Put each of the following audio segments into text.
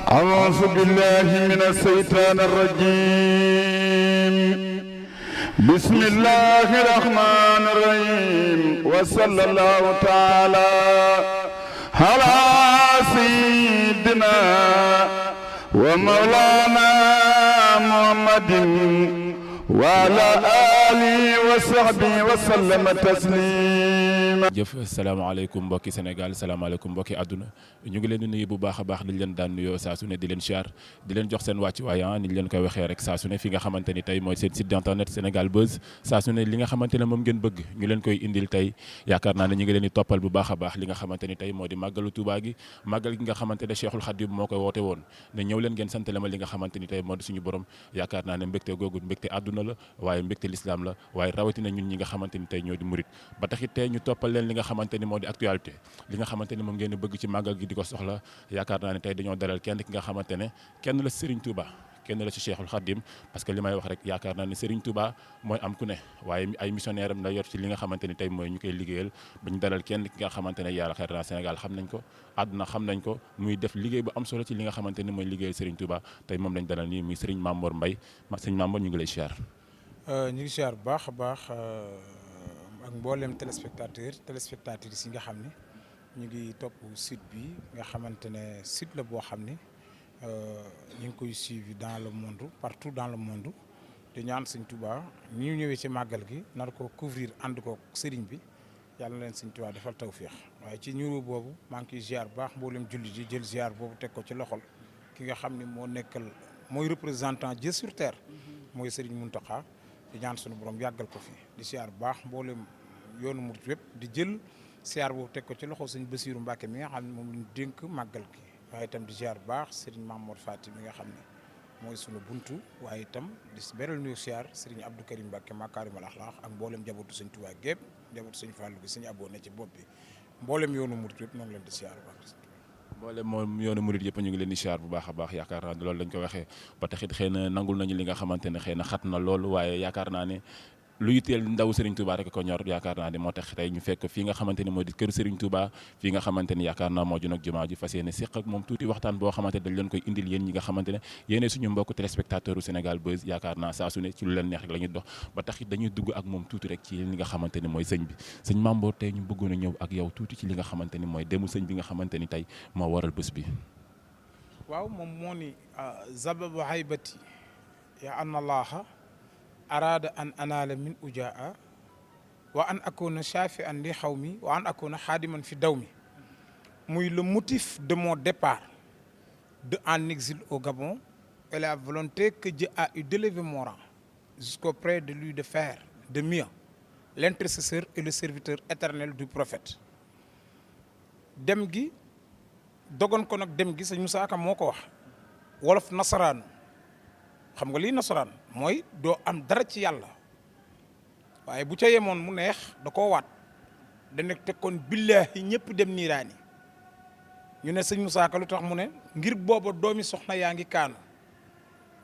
أعوذ بالله من الشيطان الرجيم بسم الله الرحمن الرحيم وصلى الله تعالى على سيدنا ومولانا محمد وعلى آله وصحبه وسلم تسليما. jëf salaamaaleykum mbokki Sénégal salaamaaleykum mbokki àdduna ñu ngi leen di nuyu bu baax a baax di leen daan nuyoo saa su ne di leen siyaar di leen jox seen wàccuwaay ni ñu leen koy waxee rek saa su ne fi nga xamante ni tey mooy seen site internet Sénégal Buzz saa su ne li nga xamante ne moom ngeen bëgg ñu leen koy indil tey yaakaar naa ne ñu ngi leen di toppal bu baax a baax li nga xamante ni tey moo di màggalu Touba gi màggal gi nga xamante ne Cheikhul Khadim moo koy woote woon ne ñëw leen ngeen santale ma li nga xamante ni tey moo di suñu borom yaakaar naa ne mbégte googu mbégte àdduna la waaye mbégte l'islam la waaye rawatina ñun ñi nga xamante ni tey ñoo di murit ba taxit tey ñu toppal leen li nga xamante ni moo di actualité li nga xamante ni moom ngeen bëgg ci màggal gi di ko soxla yaakaar naa ne tey dañoo dalal kenn ki nga xamante ne kenn la Serigne Touba kenn la ci Cheikhul Khadim parce que li may wax rek yaakaar naa ne Serigne Touba mooy am ku ne waaye ay missionnaire am la yor ci li nga xamante ni tey mooy ñu koy liggéeyal ba ñu dalal kenn ki nga xamante ne yàlla xeer na Sénégal xam nañ ko àdduna xam nañ ko muy def liggéey bu am solo ci li nga xamante ni mooy liggéeyal Serigne Touba tey moom lañ dalal nii muy Serigne Mamor Mbaye Serigne Mamor ñu ngi lay siyaar. ñu ngi siyaar bu baax a baax ak mboolem téléspectatrices yi nga xam ne ñu ngi topp site bi nga xamante ne site la boo xam ne ñu ngi koy suivre dans le monde partout dans le monde di ñaan Sëñ Touba ñu ñëwee ci màggal gi nar ko couvrir ànd ko sëriñ bi yàlla na leen Sëñ Touba defal tawféex waaye ci ñuru boobu maa ngi koy ziar bu baax mboolem jullit yi jël ziar boobu teg ko ci loxol ki nga xam ne mooy représentant Dieu sur terre mooy Sëriñ Mountakha di ñaan suñu borom yàggal ko fi di siyaar bu baax mboolem yoonu murit wépp di jël siyaar boobu teg ko ci loxo sëñ Bassirou Mbacké mi nga xam ne moom lañu dénk màggal gi waaye itam di siyaar bu baax Serigne Mamour Fati mi nga xam ne mooy sunu buntu waaye itam di beral nuyu siyaar Serigne Abdou Karim Mbacké Makarimal Akhlaq ak mboolem njabootu sëñ Touba gépp njabootu sëñ Fallou gi sëñ Abo ne ci bopp bi mboolem yoonu murit wépp ñoo ngi leen di siyaar bu baax. mboolem moom yoonu murit yëpp ñu ngi leen di siyaar bu baax a baax yaakaar naa ne loolu lañ ko waxee ba taxit xëy na nangul nañu li nga xamante ne xëy na xat na loolu waaye yaakaar naa ne lu yitteel ndaw Serigne Touba rek ko ñor yaakaar naa ne moo tax tey ñu fekk fii nga xamante ni moo di këru Serigne Touba fii nga xamante ni yaakaar naa moo ju nag jumaa ji fas yéene séq ak moom tuuti waxtaan boo xamante ne dañ leen koy indil yéen ñi nga xamante ne yéene suñu mbokk téléspectateur u Sénégal Buzz yaakaar naa saa su ne ci lu leen neex rek la ñuy dox ba taxit dañuy dugg ak moom tuuti rek ci li nga xamante ni mooy sëñ bi sëñ Mamor tey ñu bëggoon a ñëw ak yow tuuti ci li nga xamante ni mooy demu sëñ bi nga xamante ni tey moo waral bés bi. waaw moom moo ni zababu haybati ya anna allaha arada an anala min ujaa wa an akuna shafi'an li xawmi wa an akuna xaadiman fi dawmi muy le motif de mon départ en exil au Gabon et la volonté que Dieu a eu d'élever mon rang jusqu'auprès de lui de faire de mieux l'intercesseur et le serviteur éternel du prophète. dem gi dogon ko nag dem gi sëñ Moussa Ka moo ko wax wolof nasaraanu xam nga lii nasaraan mooy doo am dara ci yàlla waaye bu ca yemoon mu neex da koo waat da nekk te kon billaahi ñëpp dem niiraani ñu ne sëñ Moussa Ka lu tax mu ne ngir booba doomi soxna yaa ngi kaanu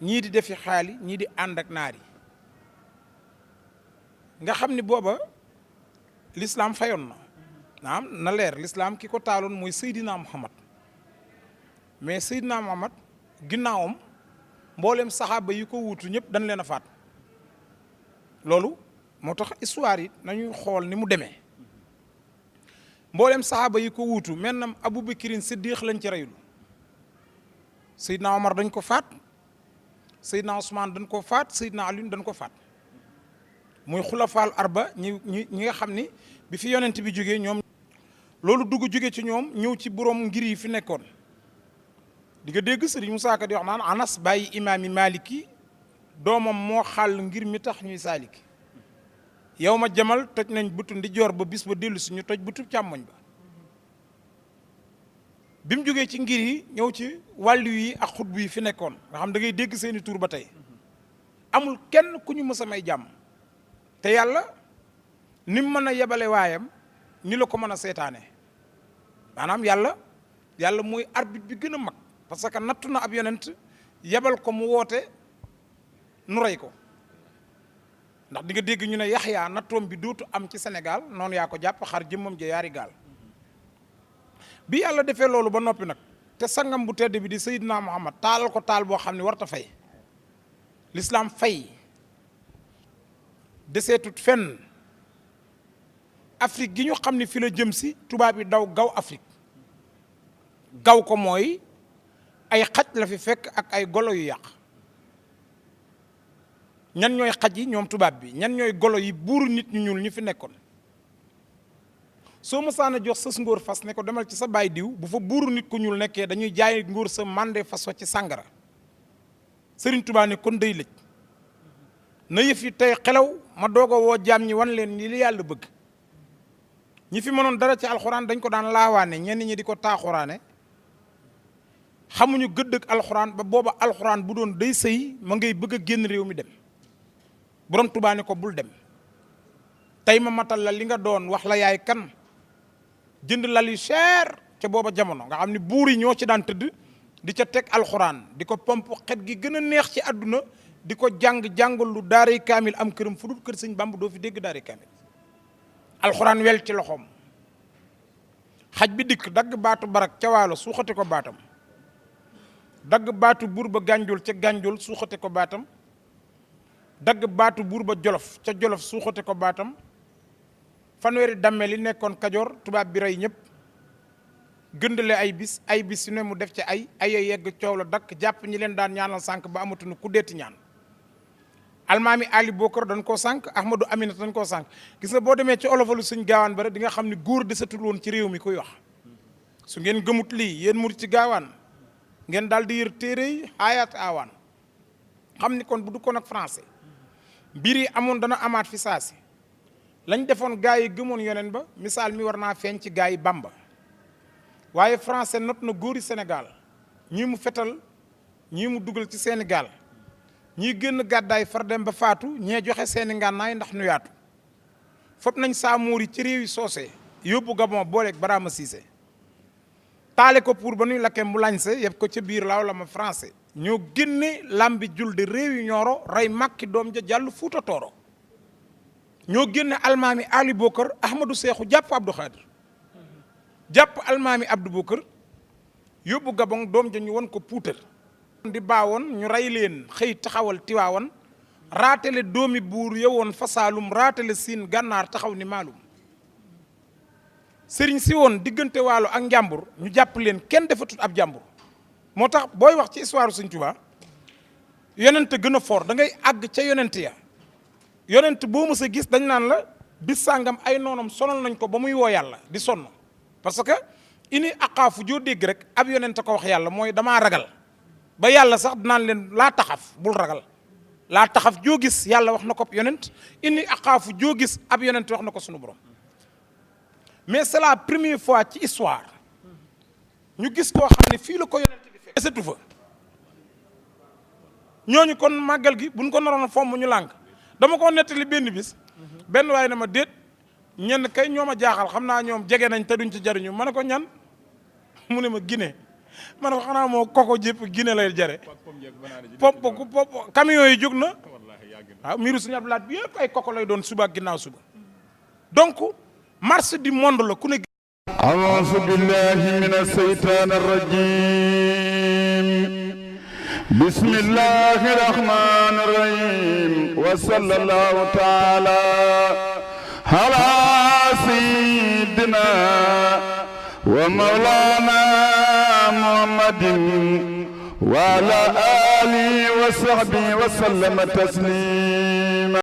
ñii di defi xaali ñii di ànd ak naar yi nga xam ni booba l'islam fayoon na naam na leer l'islam ki ko taaloon mooy Seydina Muhammad mais Seydina Muhammad ginnaawam mboolem saxaaba yi ko wuutu ñëpp dañ leen a faat loolu moo tax histoire yi nañuy xool ni mu demee mboolem saxaaba yi ko wuutu maintenant Aboubakirin Siddiq lañ ci reyul Seydina Omar dañ ko faat Seydina Ousmane dañ ko faat Seydina Alioune dañ ko faat muy xulafaal arba ñi nga xam ni bi fi yonent bi jógee ñoom loolu dugg jóge ci ñoom ñëw ci borom ngir yi fi nekkoon di nga dégg Serigne Moussa Ka di wax naan Anas bàyyi imaami Maliki doomam moo xàll ngir mi tax ñuy saaliki yow ma jamal toj nañ bëtu ndijoor ba bis ba dellu si ñu toj bëtu càmmoñ ba bi mu jógee ci ngir yi ñëw ci wàllu yi ak xutbu yi fi nekkoon nga xam da ngay dégg seeni tur ba tey amul kenn ku ñu mës a may jàmm te yàlla ni mu mën a yebale waayam ni la ko mën a seetaane maanaam yàlla mooy arbitre bi gën a mag parce que nattu na ab yonent yebal ko mu woote nu rey ko ndax di nga dégg ñu ne Yaxya nattoom bi dootu am ci Sénégal noonu yaa ko jàpp xar jëmmam ja yaari gaal bi yàlla defee loolu ba noppi nag te sangam bu tedd bi di Seydina Muhammad taalal ko taal boo xam ne warta fay l'islam fay deseetut fenn Afrique gi ñu xam ne fi la jëm si tubaab yi daw gaw Afrique gaw ko mooy ay xaj la fi fekk ak ay golo yu yàq ñan ñooy xaj yi ñoom tubaab bi ñan ñooy golo yi buuru nit ñu ñuul ñu fi nekkoon soo mësaan a jox sës ngóor fas ne ko demal ci sa baay diw bu fa buuru nit ku ñuul nekkee dañuy jaay ngóor sa mandé fas wa ci sàngara Sëriñ Tuubaa ne kon day lëj na yëf yi tey xelaw ma doog a woo jaam ñi wan leen ni li yàlla bëgg ñi fi mënoon dara ci alxuraan dañ ko daan laawaane ñenn ñi di ko taaxuraane xamuñu gëdd ak alxuraan ba booba alxuraan bu doon day sëy ma ngay bëgg a génn réew mi dem borom Tuubaa ne ko bul dem tey ma matal la li nga doon wax la yaay kan jënd lal yu cher ca booba jamono nga xam ni buur yi ñoo ci daan tëdd di ca teg alxuraan di ko pomp xet gi gën a neex ci àdduna di ko jàngal lu daaray kaamil am këram fu dul kër sëñ Bàmba doo fi dégg daaray kaamil alxuraan wel ci loxoom xaj bi dikk dagg baatu barak ca waalo suuxate ko baatam dagg baatu buur ba gànjul ca gànjul suuxate ko baatam dagg baatu buur ba jolof ca jolof suuxate ko baatam fanweeri dammel yi nekkoon kajoor tubaab bi rey ñëpp gëndale ay bis su ne mu def ci ay yegg coow la dakk jàpp ñi leen daan ñaanal sànq ba amatuñu ku deeti ñaan almaami Ali Bokar dañ koo sànq Ahmadou Aminata dañ koo sànq gis nga boo demee ci olofalu suñ gaawaan ba rek di nga xam ne góor desatul woon ci réew mi koy wax su ngeen gëmut lii yéen murit ci gaawaan ngeen daal di yër téere yi aayaat aawaan xam ni kon bu du kon ak français mbir yi amoon dana amaat fi saasi lañ defoon gaa yi gëmoon yoneen ba misaal mi war naa feeñ ci gaa yi Bamba waaye français not na góori Sénégal ñii mu fetal ñii mu dugal ci seeni gaal ñii génn gàddaay far dem ba faatu ñee joxe seeni ngànnaay ndax nu yaatu fop nañ saamuur yi ci réew yi soosé yóbbu Gabon booleeg Baraama Siise taale ko pour ba nuy lakke mu lañse yëpp ko ca biir laaw la ma français ñoo génne lambi julde réew yi ñooro rey makki doom ja jàll Fuuta Tooro ñoo génne almaami Ali Bokar Ahmadou Seexu jàpp Abdou Khadir jàpp almaami Abdou Bokar yóbbu Gabon doom ja ñu won ko puutar di baawoon ñu rey leen xëy taxawal tiwaawoon raatale doomi buur yowoon fasaalum raatale siin gànnaar taxaw ni maalum sëriñ si woon diggante waalo ak njàmbur ñu jàpp leen kenn defatut ab jàmbur moo tax booy wax ci histoire Sëriñ Tuubaa yonent gën a fort da ngay àgg ca yonent ya yonent boo mës a gis dañ naan la bis sàngam ay noonam sonal nañ ko ba muy woo yàlla di sonn parce que ini aqaafu joo dégg rek ab yonent ko wax yàlla mooy damaa ragal ba yàlla sax dinaan leen laa taxaf bul ragal laa taxaf joo gis yàlla wax na ko yonent ini aqaafu joo gis ab yonent wax na ko sunu borom mais c'est la première fois ci histoire ñu gis koo xam ne fii la ko yonent bi fekk setu fa ñooñu kon màggal gi buñ ko naroon a fomm ñu lànk dama ko nettali benn bis benn waaye na ma déet ñenn kay ñoom a jaaxal xam naa ñoom jege nañ te duñ ci jariñu ma ne ko ñan mu ne ma Guinée ma ne ko xanaa moo koko jépp Guinée lay jare pop camion yi jóg na waaw miiru suñu ablaat bi yëpp ay koko lay doon suba ak ginnaaw suba donc marche du monde la ku ne أعوذ بالله من الشيطان الرجيم بسم الله الرحمن الرحيم وصلى الله تعالى على سيدنا ومولانا محمد وعلى آله وصحبه وسلم تسليما